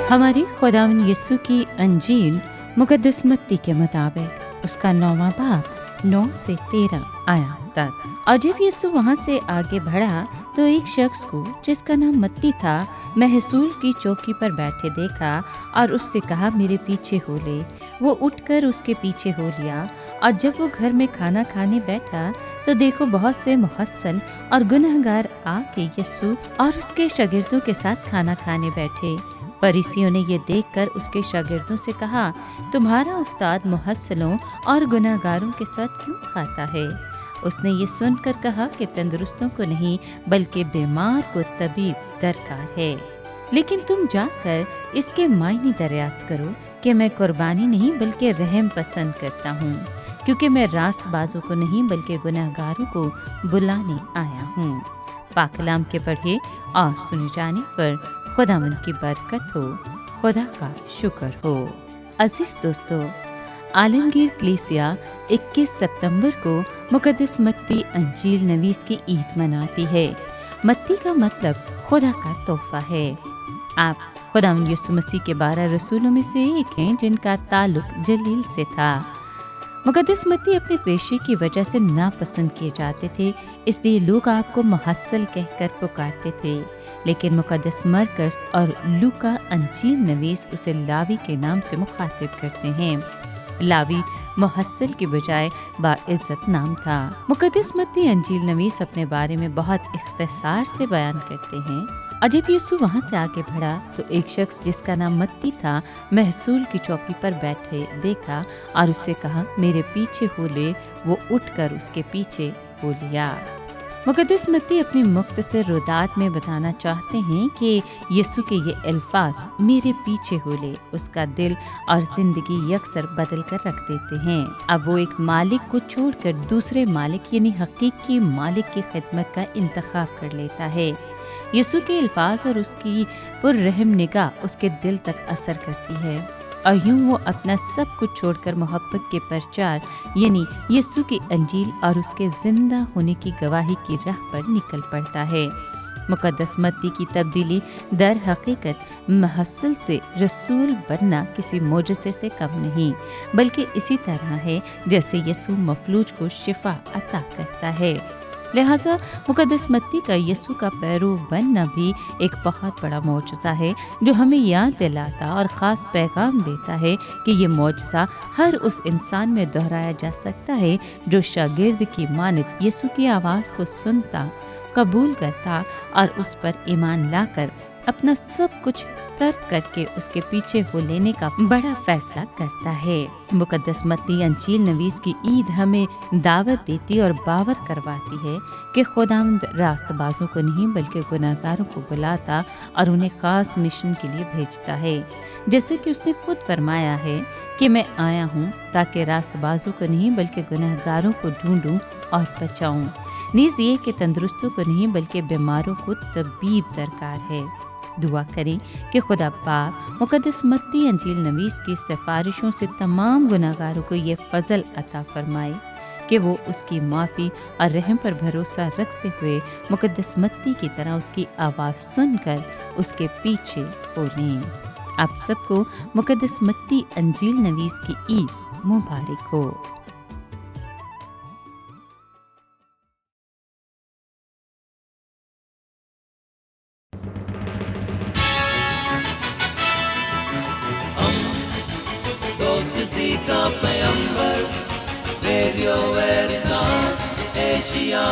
हमारी खुदावंद यीशु की अंजील मुकद्दस मत्ती के मुताबिक उसका 9वां बाब 9 से 13 आया तक। और जब यीशु वहाँ से आगे बढ़ा तो एक शख्स को जिसका नाम मत्ती था महसूल की चौकी पर बैठे देखा और उससे कहा, मेरे पीछे हो ले। वो उठकर उसके पीछे हो लिया। और जब वो घर में खाना खाने बैठा तो देखो बहुत से मुहस्सल और गुनहगार आके यीशु और उसके शागिर्दों के साथ खाना खाने बैठे। फरीसियों ने ये देखकर उसके शागिर्दों से कहा, तुम्हारा उस्ताद मुहस्सलों और गुनहगारों के साथ क्यों खाता है? उसने ये सुनकर कहा कि तंदुरुस्तों को नहीं बल्कि बीमार को तबीब दरकार है। लेकिन तुम जाकर इसके मायने दरियाफ्त करो कि मैं कुर्बानी नहीं बल्कि रहम पसंद करता हूँ, क्योंकि मैं रास्तबाजों को नहीं बल्कि गुनहगारों को बुलाने आया हूँ। पाक कलाम के पढ़े और सुने जाने पर खुदावंद की बरकत हो, खुदा का शुक्र हो। अजीज दोस्तों, आलमगीर कलीसिया 21 सितंबर को मुकद्दस मत्ती अंजील नवीस की ईद मनाती है। मत्ती का मतलब खुदा का तोहफा है। आप खुदावंद यीशु मसीह के 12 रसूलों में से एक हैं जिनका ताल्लुक जलील से था। मुकद्दस मत्ती अपने पेशे की वजह से नापसंद किए जाते थे, इसलिए लोग आपको मुहस्सल कहकर पुकारते थे। लेकिन मुकद्दस मरकस और लूका अंजील नवीस उसे लावी के नाम से मुखातिब करते हैं। लावी मुहस्सल के बजाय बाइज्जत नाम था। मुकद्दस मत्ती अंजील नवीस अपने बारे में बहुत इख्तिसार से बयान करते हैं। और जब यीशु वहाँ से आगे बढ़ा तो एक शख्स जिसका नाम मत्ती था महसूल की चौकी पर बैठे देखा और उससे कहा, मेरे पीछे हो ले। वो उठकर उसके पीछे हो लिया। मुकद्दस मत्ती अपनी मुख्तसर रुदात में बताना चाहते हैं कि यीशु के ये अल्फाज मेरे पीछे हो ले उसका दिल और जिंदगी यकसर बदल कर रख देते हैं। अब वो एक मालिक को छोड़कर दूसरे मालिक यानी हकीकी मालिक की खिदमत का इंतखाब कर लेता है। यीशु के अल्फाज और उसकी पुररहम निगाह उसके दिल तक असर करती है और यूं वो अपना सब कुछ छोड़कर मोहब्बत के प्रचार यानी यीशु की अंजील और उसके जिंदा होने की गवाही की राह पर निकल पड़ता है। मुकद्दस मत्ती की तब्दीली दर हकीकत मुहस्सल से रसूल बनना किसी मोजज़े से कम नहीं, बल्कि इसी तरह है जैसे यीशु मफलूज को शिफा अता करता है। लिहाजा मुकद्दस मत्ती का यीशु का पैरो बनना भी एक बहुत बड़ा मौजज़ा है जो हमें याद दिलाता और ख़ास पैगाम देता है कि ये मौजज़ा हर उस इंसान में दोहराया जा सकता है जो शागिर्द की मानद यीशु की आवाज़ को सुनता, कबूल करता और उस पर ईमान लाकर अपना सब कुछ तर्क करके उसके पीछे हो लेने का बड़ा फैसला करता है। मुकद्दस मत्ती अंजील नवीस की ईद हमें दावत देती और बावर करवाती है कि खुदावंद रास्तबाजों को नहीं बल्कि गुनहगारों को बुलाता और उन्हें खास मिशन के लिए भेजता है। जैसे कि उसने खुद फरमाया है कि मैं आया हूँ ताकि रास्तबाजों को नहीं बल्कि गुनहगारों को ढूंढूं और बचाऊं। नीज़ ये कि तंदुरुस्तों को नहीं बल्कि बीमारों को तबीब दरकार है। दुआ करें कि खुदा पाक मुकद्दस मत्ती अंजील नवीस की सिफारिशों से तमाम गुनाहगारों को ये फजल अता फरमाए कि वो उसकी माफ़ी और रहम पर भरोसा रखते हुए मुकद्दस मत्ती की तरह उसकी आवाज़ सुनकर उसके पीछे हो लें। आप सबको मुकद्दस मत्ती अंजील नवीस की ईद मुबारक हो। दोस्ती का पैगंबर रेडियो वेरितास एशिया